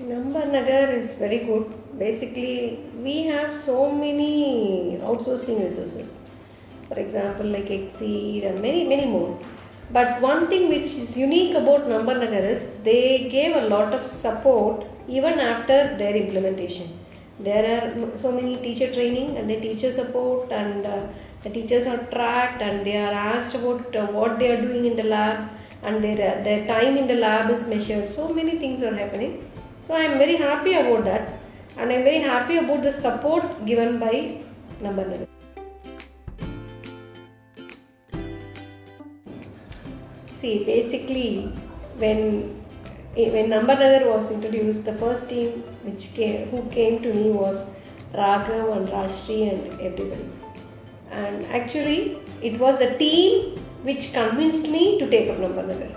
NumberNagar is very good. Basically, we have so many outsourcing resources. For example, like Exceed and many more. But one thing which is unique about NumberNagar is they gave a lot of support even after their implementation. There are so many teacher training and the teacher support, and the teachers are tracked and they are asked about what they are doing in the lab, and their time in the lab is measured. So many things are happening. So I am very happy about that, and I am very happy about the support given by NumberNagar. See, basically, when NumberNagar was introduced, the first team who came to me was Raghav and Rashri and everybody. And actually, it was the team which convinced me to take up NumberNagar.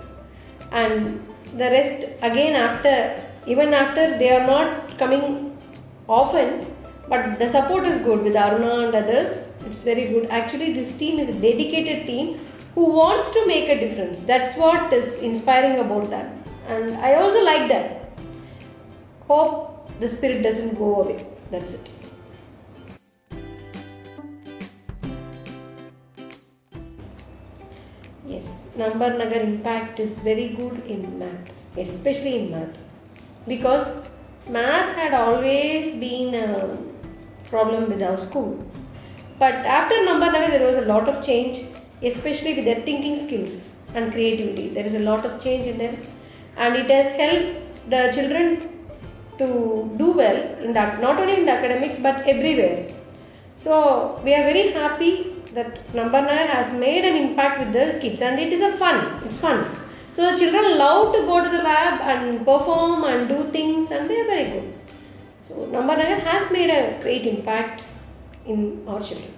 And the rest, again, even after they are not coming often, but the support is good with Aruna and others. It's very good. Actually, this team is a dedicated team who wants to make a difference. That's what is inspiring about that. And I also like that. Hope the spirit doesn't go away. That's it. Yes, NumberNagar impact is very good in math, especially in math. Because math had always been a problem with our school. But after NumberNagar, there was a lot of change, especially with their thinking skills and creativity. There is a lot of change in them, and it has helped the children to do well in that, not only in the academics but everywhere. So we are very happy that NumberNagar has made an impact with the kids, and it is it's fun. So the children love to go to the lab and perform and do things, and they are very good. So NumberNagar has made a great impact in our children.